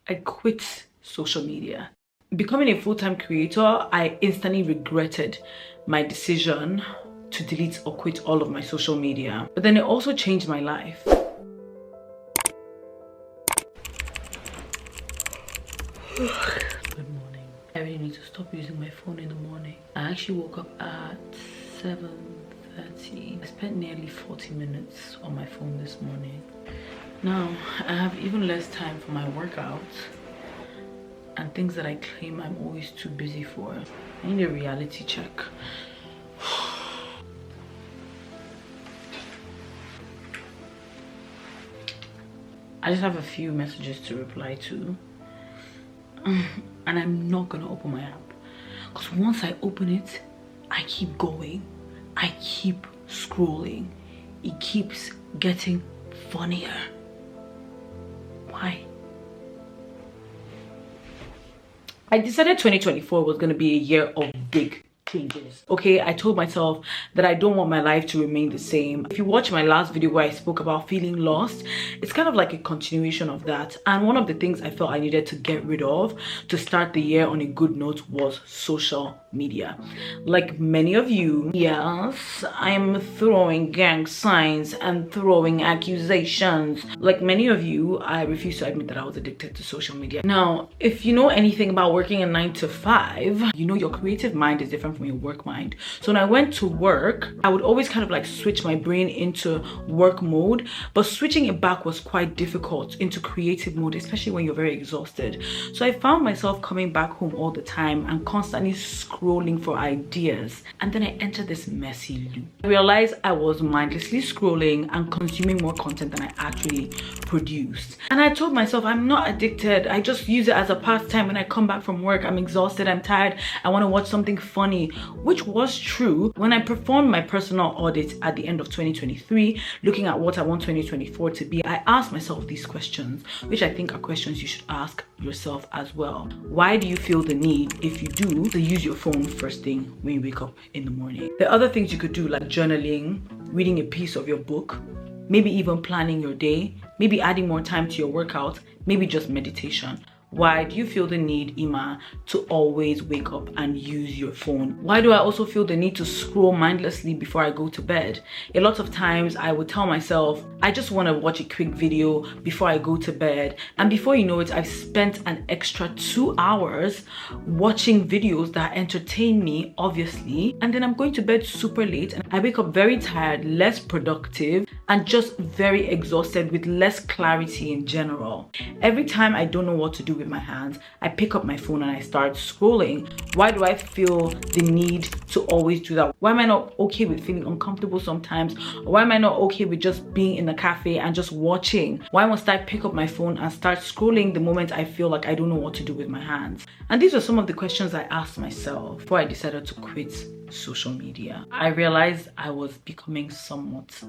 I quit social media. Becoming a full-time creator, I instantly regretted my decision to delete or quit all of my social media. But then it also changed my life. Good morning. I really need to stop using my phone in the morning. I actually woke up at 7:30. I spent nearly 40 minutes on my phone this morning. Now, I have even less time for my workouts and things that I claim I'm always too busy for. I need a reality check. I just have a few messages to reply to. And I'm not gonna open my app. Because once I open it, I keep going. I keep scrolling. It keeps getting funnier. Why? I decided 2024 was going to be a year of big changes. Okay, I told myself that I don't want my life to remain the same. If you watch my last video where I spoke about feeling lost, it's kind of like a continuation of that. And one of the things I felt I needed to get rid of to start the year on a good note was social media. Like many of you, yes, I'm throwing gang signs and throwing accusations. Like many of you, I refuse to admit that I was addicted to social media. Now, if you know anything about working a 9 to 5, you know your creative mind is different from your work mind. So when I went to work, I would always kind of like switch my brain into work mode, but switching it back was quite difficult into creative mode, especially when you're very exhausted. So I found myself coming back home all the time and constantly scrolling for ideas, and then I entered this messy loop. I realized I was mindlessly scrolling and consuming more content than I actually produced. And I told myself I'm not addicted, I just use it as a pastime. When I come back from work, I'm exhausted, I'm tired, I want to watch something funny, which was true. When I performed my personal audit at the end of 2023, looking at what I want 2024 to be, I asked myself these questions, which I think are questions you should ask yourself as well. Why do you feel the need, if you do, to use your phone first thing when you wake up in the morning? There are other things you could do, like journaling, reading a piece of your book, maybe even planning your day, maybe adding more time to your workout, maybe just meditation. Why do you feel the need, Ima, to always wake up and use your phone? Why do I also feel the need to scroll mindlessly before I go to bed? A lot of times I would tell myself, I just want to watch a quick video before I go to bed. And before you know it, I've spent an extra 2 hours watching videos that entertain me, obviously. And then I'm going to bed super late and I wake up very tired, less productive, and just very exhausted with less clarity in general. Every time I don't know what to do with my hands, I pick up my phone and I start scrolling. Why do I feel the need to always do that? Why am I not okay with feeling uncomfortable sometimes? Or why am I not okay with just being in the cafe and just watching? Why must I pick up my phone and start scrolling the moment I feel like I don't know what to do with my hands? And these are some of the questions I asked myself before I decided to quit social media. I realized I was becoming somewhat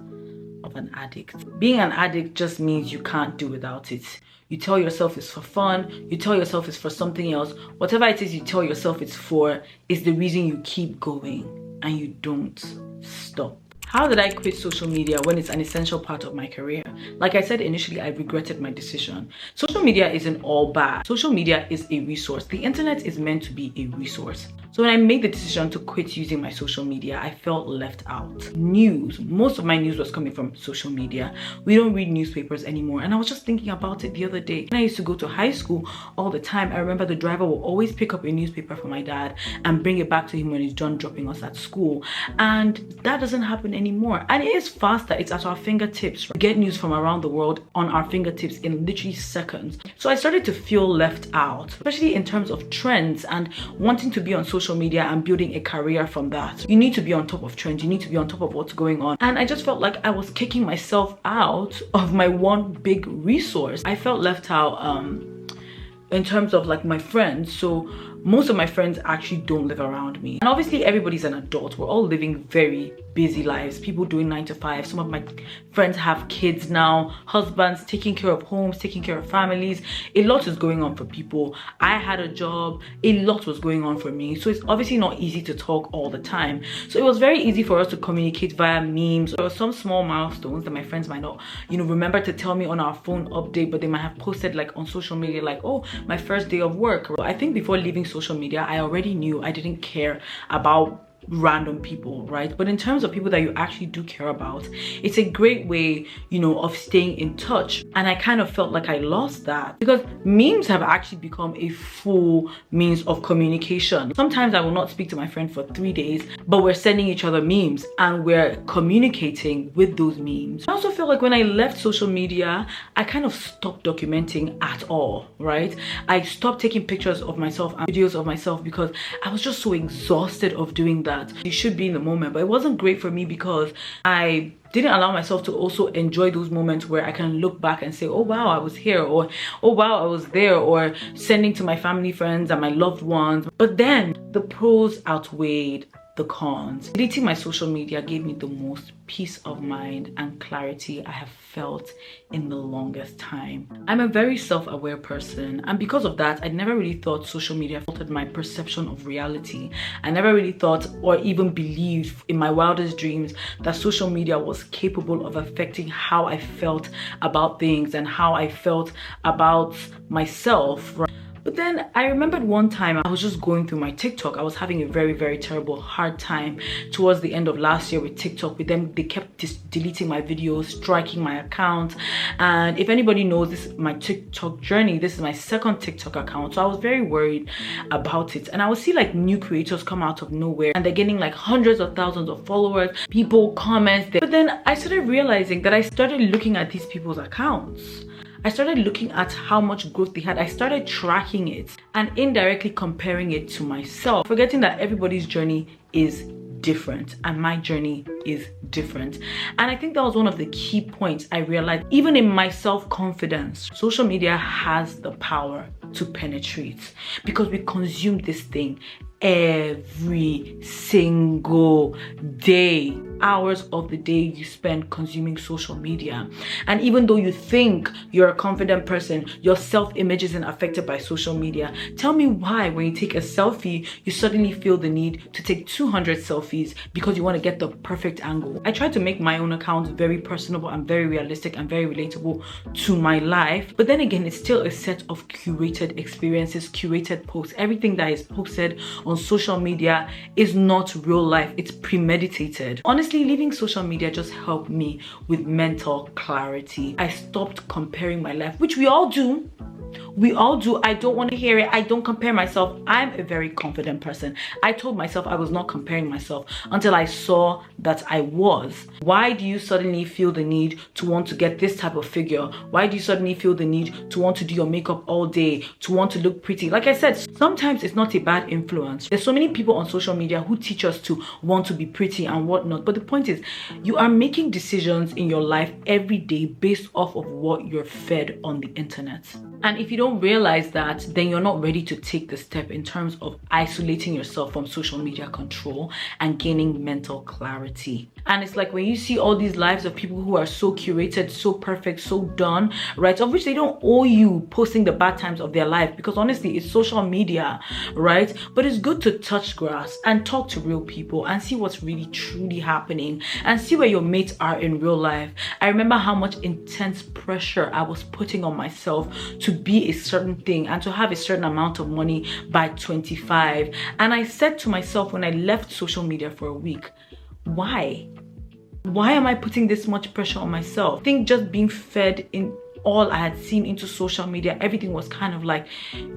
of an addict. Being an addict just means you can't do without it. You tell yourself it's for fun, you tell yourself it's for something else. Whatever it is you tell yourself it's for is the reason you keep going and you don't stop. How did I quit social media when it's an essential part of my career? Like I said initially, I regretted my decision. Social media isn't all bad. Social media is a resource. The internet is meant to be a resource. So when I made the decision to quit using my social media, I felt left out. News, most of my news was coming from social media. We don't read newspapers anymore. And I was just thinking about it the other day. When I used to go to high school all the time, I remember the driver will always pick up a newspaper for my dad and bring it back to him when he's done dropping us at school. And that doesn't happen anymore. And it is faster. It's at our fingertips. We get news from around the world on our fingertips in literally seconds. So I started to feel left out, especially in terms of trends and wanting to be on social media and building a career from that. You need to be on top of trends. You need to be on top of what's going on. And I just felt like I was kicking myself out of my one big resource. I felt left out in terms of like my friends. So most of my friends actually don't live around me. And obviously everybody's an adult. We're all living very busy lives, people doing 9 to 5. Some of my friends have kids now, husbands, taking care of homes, taking care of families. A lot is going on for people. I had a job, a lot was going on for me, so it's obviously not easy to talk all the time. So it was very easy for us to communicate via memes. There were some small milestones that my friends might not, remember to tell me on our phone update, but they might have posted like on social media, like, oh, my first day of work. I think before leaving social media, I already knew I didn't care about random people, right? But in terms of people that you actually do care about, it's a great way, of staying in touch. And I kind of felt like I lost that, because memes have actually become a full means of communication. Sometimes I will not speak to my friend for 3 days, but we're sending each other memes and we're communicating with those memes. I also feel like when I left social media, I kind of stopped documenting at all, right? I stopped taking pictures of myself and videos of myself because I was just so exhausted of doing that. You should be in the moment, but it wasn't great for me because I didn't allow myself to also enjoy those moments where I can look back and say, oh wow, I was here, or oh wow, I was there, or sending to my family, friends, and my loved ones. But then the pros outweighed the cons. Deleting my social media gave me the most peace of mind and clarity I have felt in the longest time. I'm a very self-aware person, and because of that, I never really thought social media altered my perception of reality. I never really thought or even believed in my wildest dreams that social media was capable of affecting how I felt about things and how I felt about myself. But then I remembered one time I was just going through my TikTok. I was having a very, very terrible hard time towards the end of last year with TikTok. With them, they kept deleting my videos, striking my account. And if anybody knows, this is my TikTok journey. This is my second TikTok account. So I was very worried about it. And I would see like new creators come out of nowhere and they're getting like hundreds of thousands of followers, people comment. But then I started realizing that I started looking at these people's accounts. I started looking at how much growth they had. I started tracking it and indirectly comparing it to myself, forgetting that everybody's journey is different and my journey is different. And I think that was one of the key points I realized. Even in my self-confidence, social media has the power to penetrate, because we consume this thing every single day. Hours of the day you spend consuming social media. And even though you think you're a confident person, your self-image isn't affected by social media. Tell me why when you take a selfie, you suddenly feel the need to take 200 selfies because you want to get the perfect angle. I try to make my own account very personable and very realistic and very relatable to my life. But then again, it's still a set of curated experiences, curated posts. Everything that is posted on social media is not real life. It's premeditated. Honestly, leaving social media just helped me with mental clarity. I stopped comparing my life, which we all do. We all do. I don't want to hear it. I don't compare myself. I'm a very confident person. I told myself I was not comparing myself until I saw that I was. Why do you suddenly feel the need to want to get this type of figure? Why do you suddenly feel the need to want to do your makeup all day, to want to look pretty? Like I said, sometimes it's not a bad influence. There's so many people on social media who teach us to want to be pretty and whatnot. But the point is, you are making decisions in your life every day based off of what you're fed on the internet. And if you don't realize that, then you're not ready to take the step in terms of isolating yourself from social media control and gaining mental clarity. And it's like when you see all these lives of people who are so curated, so perfect, so done, right? Of which they don't owe you posting the bad times of their life, because honestly, it's social media, right? But it's good to touch grass and talk to real people and see what's really truly happening and see where your mates are in real life. I remember how much intense pressure I was putting on myself to be a certain thing and to have a certain amount of money by 25. And I said to myself when I left social media for a week, why am I putting this much pressure on myself? I think just being fed in all I had seen into social media, everything was kind of like,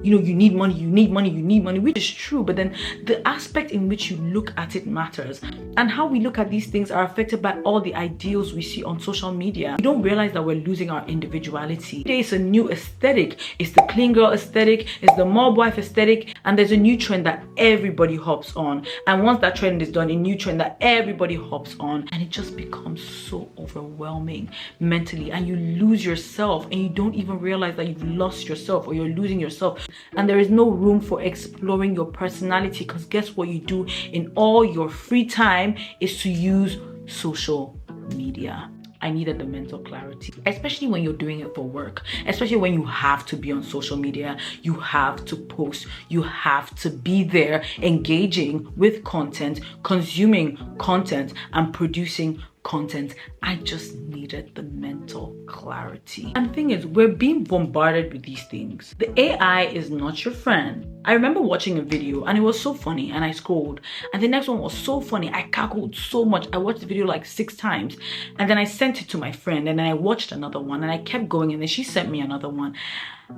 you need money, you need money, you need money, which is true. But then the aspect in which you look at it matters. And how we look at these things are affected by all the ideals we see on social media. We don't realize that we're losing our individuality. Today is a new aesthetic. It's the clean girl aesthetic. It's the mob wife aesthetic. And there's a new trend that everybody hops on. And once that trend is done, a new trend that everybody hops on. And it just becomes so overwhelming mentally. And you lose yourself yourself and you don't even realize that you've lost yourself or you're losing yourself, and there is no room for exploring your personality, because guess what you do in all your free time is to use social media. I needed the mental clarity, especially when you're doing it for work, especially when you have to be on social media, you have to post, you have to be there engaging with content, consuming content, and producing content. I just needed the mental clarity. And the thing is, we're being bombarded with these things. The AI is not your friend. I remember watching a video and it was so funny, and I scrolled, and the next one was so funny. I cackled so much. I watched the video like 6 times, and then I sent it to my friend, and then I watched another one, and I kept going, and then she sent me another one,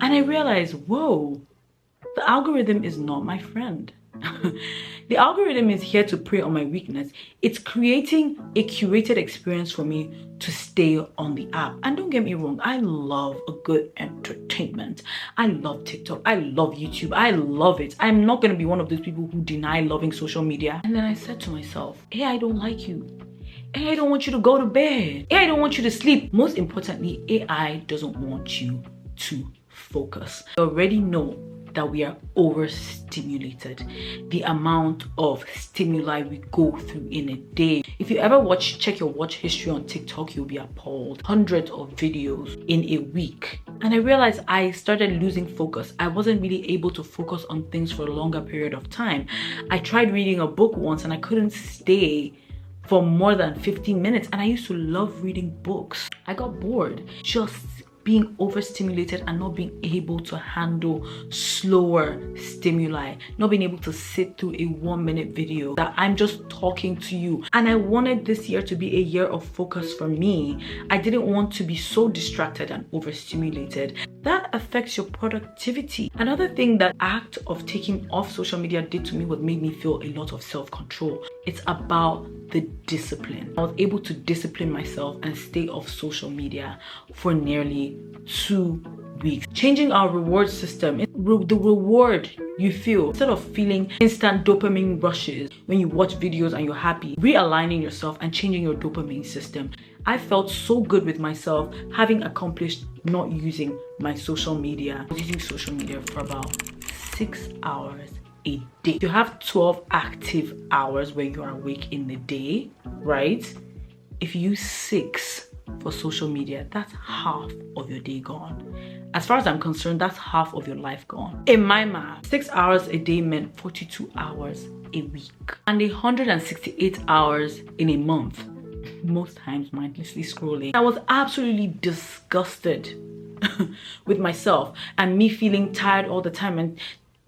and I realized, whoa, the algorithm is not my friend. The algorithm is here to prey on my weakness. It's creating a curated experience for me to stay on the app. And don't get me wrong, I love a good entertainment. I love TikTok. I love YouTube. I love it. I'm not going to be one of those people who deny loving social media. And then I said to myself, hey, I don't like you. Hey, I don't want you to go to bed. Hey, I don't want you to sleep. Most importantly, AI doesn't want you to focus. You already know that we are overstimulated. The amount of stimuli we go through in a day. If you ever check your watch history on TikTok, you'll be appalled. Hundreds of videos in a week. And I realized I started losing focus. I wasn't really able to focus on things for a longer period of time. I tried reading a book once and I couldn't stay for more than 15 minutes. And I used to love reading books. I got bored just being overstimulated and not being able to handle slower stimuli, not being able to sit through a 1-minute video that I'm just talking to you. And I wanted this year to be a year of focus for me. I didn't want to be so distracted and overstimulated. That affects your productivity. Another thing that act of taking off social media did to me was made me feel a lot of self-control. It's about the discipline. I was able to discipline myself and stay off social media for nearly 2 weeks. Changing our reward system, the reward you feel, instead of feeling instant dopamine rushes when you watch videos and you're happy, realigning yourself and changing your dopamine system. I felt so good with myself having accomplished not using my social media. I was using social media for about 6 hours a day. You have 12 active hours where you are awake in the day, right? If you use 6 for social media, that's half of your day gone. As far as I'm concerned, that's half of your life gone. In my math, 6 hours a day meant 42 hours a week, and 168 hours in a month, most times mindlessly scrolling. I was absolutely disgusted with myself and me feeling tired all the time, and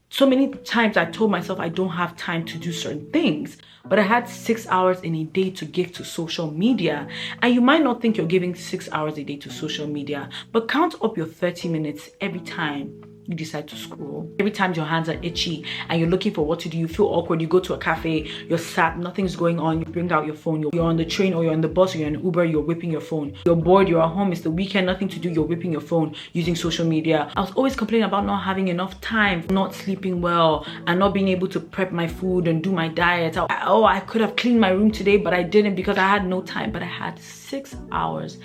so many times I told myself I don't have time to do certain things, but I had 6 hours in a day to give to social media. And you might not think you're giving 6 hours a day to social media, but count up your 30 minutes every time you decide to scroll. Every time your hands are itchy and you're looking for what to do, you feel awkward, you go to a cafe, you're sat, nothing's going on, you bring out your phone, you're on the train or you're on the bus or you're in Uber, you're whipping your phone. You're bored, you're at home, it's the weekend, nothing to do, you're whipping your phone using social media. I was always complaining about not having enough time, not sleeping well, and not being able to prep my food and do my diet. I could have cleaned my room today, but I didn't because I had no time. But I had 6 hours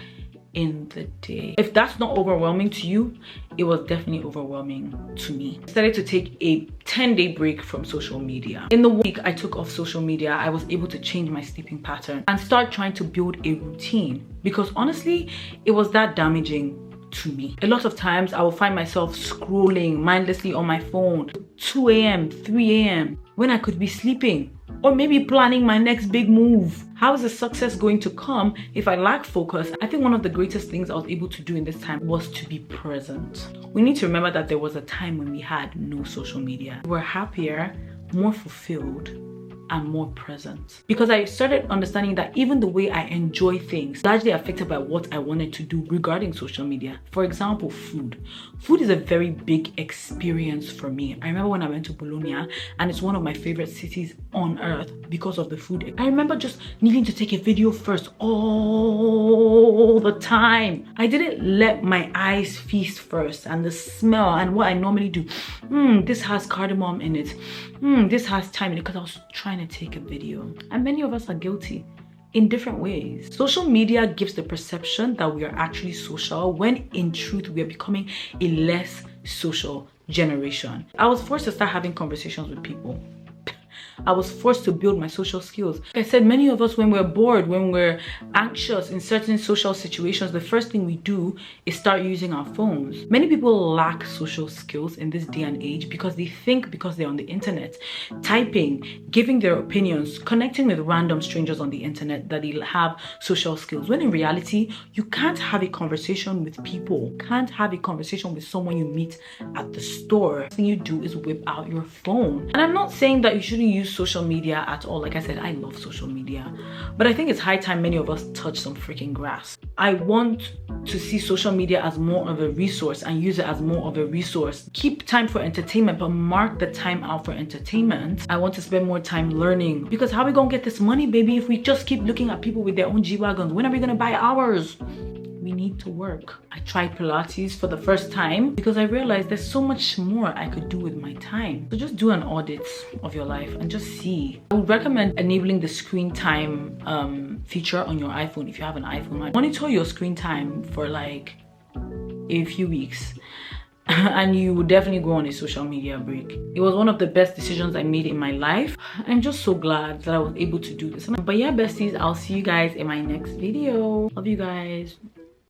in the day. If that's not overwhelming to you, it was definitely overwhelming to me. I started to take a 10-day break from social media. In the week I took off social media, I was able to change my sleeping pattern and start trying to build a routine, because honestly, it was that damaging to me. A lot of times I will find myself scrolling mindlessly on my phone 2 a.m., 3 a.m. when I could be sleeping, or maybe planning my next big move. How is the success going to come if I lack focus? I think one of the greatest things I was able to do in this time was to be present. We need to remember that there was a time when we had no social media. We were happier, more fulfilled, and more present, because I started understanding that even the way I enjoy things largely affected by what I wanted to do regarding social media. For example, food is a very big experience for me. I remember when I went to Bologna, and it's one of my favorite cities on earth because of the food. I remember just needing to take a video first all the time. I didn't let my eyes feast first, and the smell and what I normally do. This has cardamom in it. This has thyme in it, because I was trying to take a video. And many of us are guilty. in different ways. Social media gives the perception that we are actually social when in truth we are becoming a less social generation. I was forced to start having conversations with people. I was forced to build my social skills. Like I said, many of us, when we're bored, when we're anxious in certain social situations, the first thing we do is start using our phones. Many people lack social skills in this day and age because they think because they're on the internet, typing, giving their opinions, connecting with random strangers on the internet, that they'll have social skills. When in reality, you can't have a conversation with people. You can't have a conversation with someone you meet at the store. The thing you do is whip out your phone. And I'm not saying that you shouldn't use social media at all. Like I said, I love social media, but I think it's high time many of us touch some freaking grass. I want to see social media as more of a resource and use it as more of a resource. Keep time for entertainment, but mark the time out for entertainment. I want to spend more time learning, because how are we gonna get this money, baby, if we just keep looking at people with their own G-Wagons? When are we gonna buy ours? We need to work. I tried Pilates for the first time because I realized there's so much more I could do with my time. So just do an audit of your life and just see. I would recommend enabling the screen time feature on your iPhone if you have an iPhone. Monitor your screen time for like a few weeks and you will definitely go on a social media break. It was one of the best decisions I made in my life. I'm just so glad that I was able to do this. But yeah, besties, I'll see you guys in my next video. Love you guys.